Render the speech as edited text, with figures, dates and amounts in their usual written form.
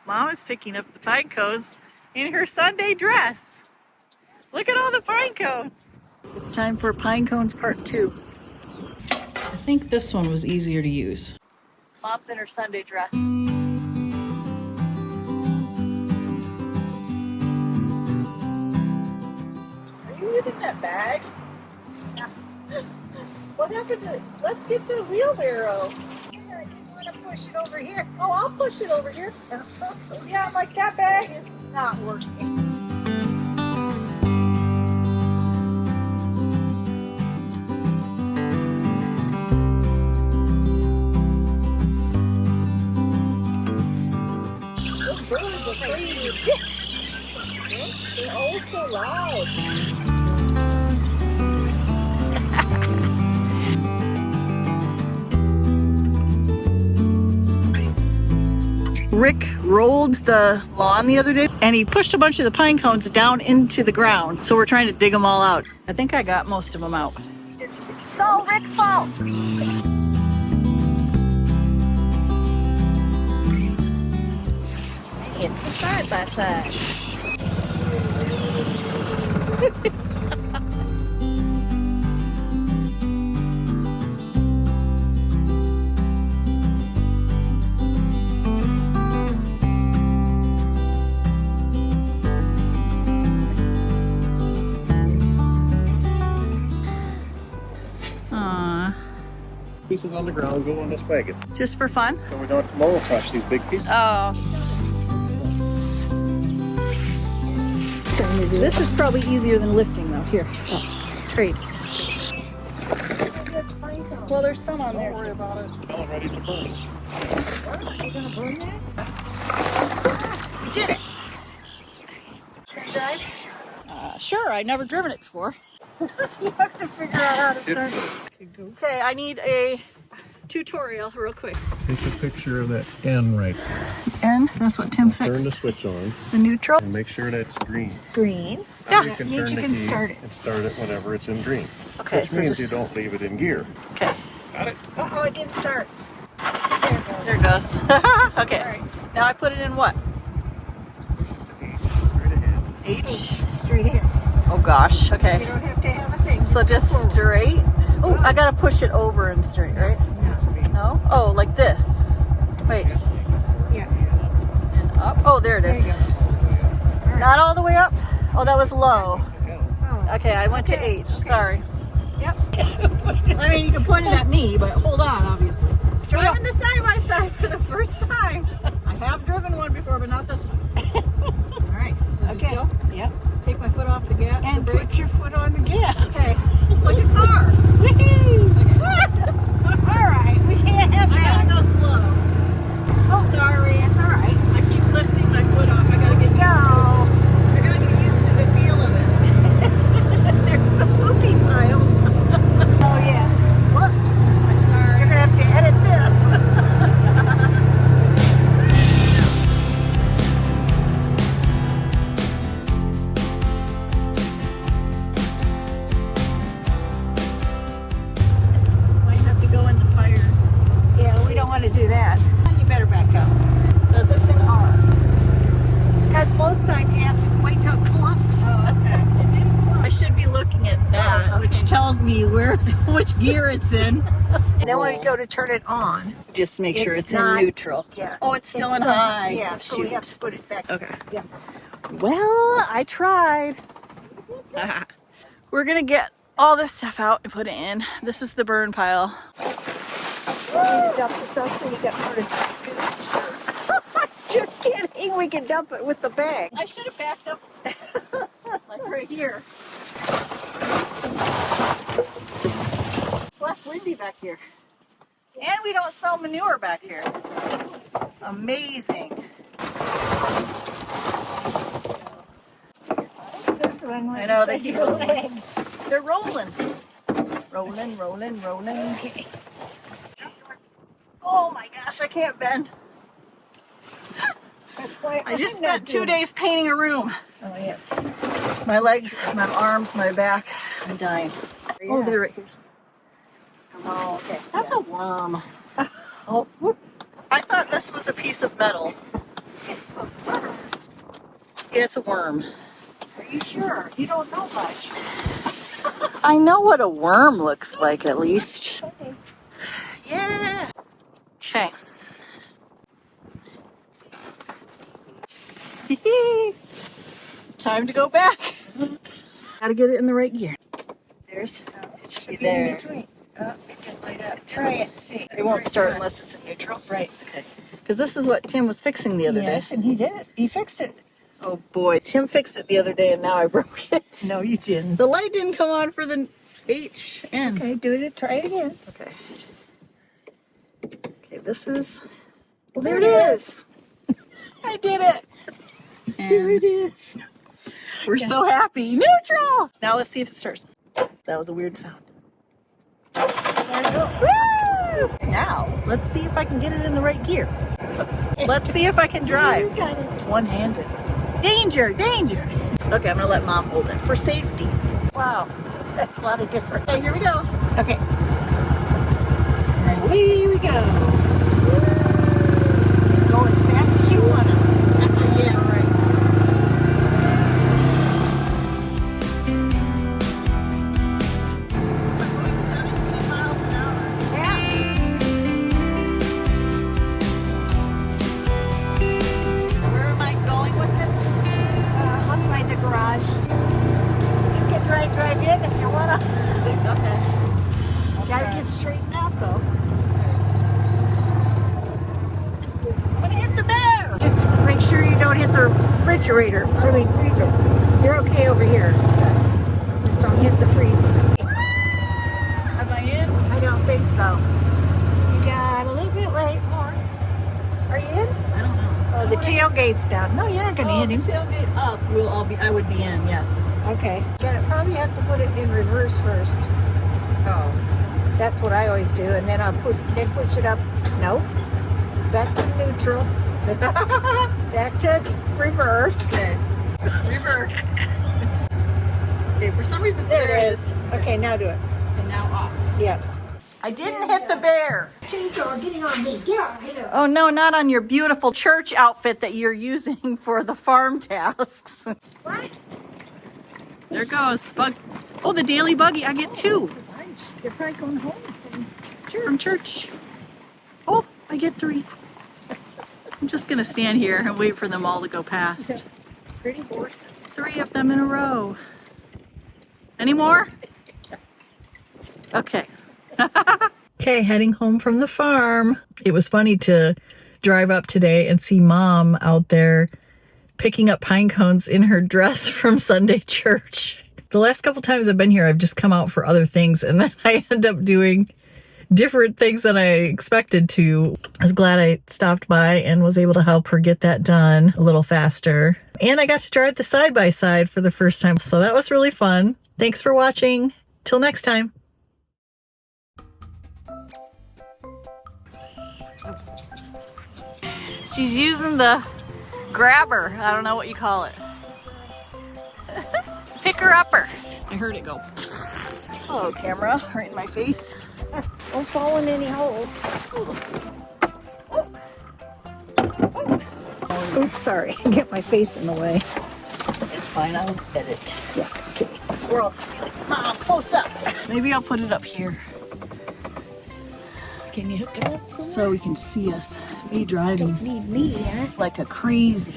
Mom is picking up the pine cones in her Sunday dress. Look at all the pine cones. It's time for pine cones part 2. I think this one was easier to use. Mom's in her Sunday dress. Are you using that bag? Yeah. What happened to it? Let's get the wheelbarrow. I didn't want to push it over here. Oh, I'll push it over here. Yeah, I'm like, that bag is not working. Those birds are crazy. They're all so loud. Rick rolled the lawn the other day and he pushed a bunch of the pine cones down into the ground. So we're trying to dig them all out. I think I got most of them out. It's all Rick's fault. It's the side by side. Pieces on the ground go on this wagon. Just for fun? So we don't have to mow across these big pieces. Oh. This is probably easier than lifting though. Here, trade. Well, there's some on there. Don't worry about it. It's all ready to burn. Are you going to burn that? You did it. Drive? Sure, I've never driven it before. You have to figure out how to start it. Okay, I need a tutorial real quick. Take a picture of that N right there. And that's what Tim Turn the fixed. switch on The neutral. and make sure that's green. Green. Yeah. You can Means turn you the can key start it. and start it whenever it's in green. Okay, Which so means just you don't leave it in gear. okay. Got it? Oh, it did start. There it goes. Okay. All right. Now I put it in what? Push it to H. Straight ahead. H. Straight ahead. Oh gosh. You Okay. don't have to have a thing. So just straight. Oh, I gotta push it over and straight, right? No? Oh, like this. Wait. Yeah. And up. Oh, there it There is. you go. Not all the way up. Oh, that was low. Oh. Okay, I went to Okay, H. okay. Sorry. Yep. I mean, you can point it at me, but hold on, obviously. Driving the side by side for the first time. I have driven one before, but not this one. All right, so just Okay. go. Yep. Take my foot off the gas. And the brake. put your foot on the gas. Okay. It's like a car. Woohoo! Okay. All right, we can't have I that. gotta go slow. Oh, sorry. It's all right. I keep lifting my foot off. I gotta get used to it. Go. I gotta get used to the feel of it. There's the poopy pile. Oh, yes. Whoops. Sorry. You're going to have to edit this. Might have to go into fire. Yeah, we don't want to do that. You better back up. It says it's an R. Because most times you have to wait till it clunks. Oh, okay. I should be looking at that, Oh, okay. which tells me which gear it's in. And then when we go to turn it on. Just make sure It's it's not- in neutral. Yeah. Oh, it's still in not- high. Yeah, so we have Shoot. to put it back. Okay. Yeah. Well, I tried. We're gonna get all this stuff out and put it in. This is the burn pile. You need to dump this out so you got more to Just kidding. We can dump it with the bag. I should have backed up like right here. It's less windy back here. And we don't smell manure back here. Amazing. I know, they keep rolling. They're rolling. Rolling, rolling, rolling. Okay. Oh my gosh, I can't bend. That's why I just I'm not spent 2 doing days painting a room. it. Oh, yes. My legs, my arms, my back. I'm dying. Oh, Yeah. they're right here. Oh, okay. That's a worm. Oh, whoop. I thought this was a piece of metal. It's a worm. Yeah, it's a worm. Are you sure? You don't know much. I know what a worm looks like, at least. Okay. Yeah. Okay. Time to go back. Gotta get it in the right gear. There's. It should be there. In between. Oh, it didn't light up. Try it and see. It won't start unless it's in neutral. Right. Okay. Because this is what Tim was fixing the other Yes, day. and he did it. He fixed it. Oh boy, Tim fixed it the other day and now I broke it. No, you didn't. The light didn't come on for the HN. Okay, do it. Try it again. Okay. Okay, this is. Well, there it is. I did it. Here And it is. we're so happy. Neutral. Now let's see if it starts. That was a weird sound. There you go. Woo! Now let's see if I can get it in the right gear. Let's see if I can drive. You got it. One-handed. Danger! Danger! Okay, I'm gonna let Mom hold it for safety. Wow. That's a lot of different. Okay, here we go. Okay. And away we go. Go as fast as you want to. Yeah, right. We're going 17 miles an hour. Yeah. Where am I going with it? Up by the garage. You can drive in if you want to. Okay. Gotta get straightened out though. I'm gonna hit the bear. Just make sure you don't hit the refrigerator. I mean freezer. You're okay over here. Just don't hit the freezer. Am I in? I don't think so. You got a little bit late more. Are you in? I don't know. Oh, the tailgate's down. No, you're not gonna hit him. Tailgate up. I would be in. Yes. Okay. Gotta probably have to put it in reverse first. Oh. That's what I always do, and then then push it up. Nope. Back to neutral. Back to reverse. Okay. Reverse. Okay. For some reason There it is. Okay, now do it. And now off. Yep. I didn't hit the bear. Chainsaw getting on me. Get out here. Oh no, not on your beautiful church outfit that you're using for the farm tasks. What? There goes. Oh, the daily buggy. I get 2 They're probably going home from church. Oh, I get 3. I'm just gonna stand here and wait for them all to go past. Pretty horses. 3 of them in a row. Any more? Okay. Okay, heading home from the farm. It was funny to drive up today and see Mom out there picking up pine cones in her dress from Sunday church. The last couple times I've been here, I've just come out for other things and then I end up doing different things than I expected to. I was glad I stopped by and was able to help her get that done a little faster. And I got to drive the side-by-side for the first time, so that was really fun. Thanks for watching. Till next time. She's using the grabber. I don't know what you call it. Picker-upper. I heard it go. Hello, camera. Right in my face. Don't fall in any holes. Oops, sorry. Get my face in the way. It's fine. I'll edit. Yeah, okay. Or I'll just be like, Mom, close up. Maybe I'll put it up here Can you hook it up somewhere? so we can see us. Me driving Don't need me, huh? like a crazy.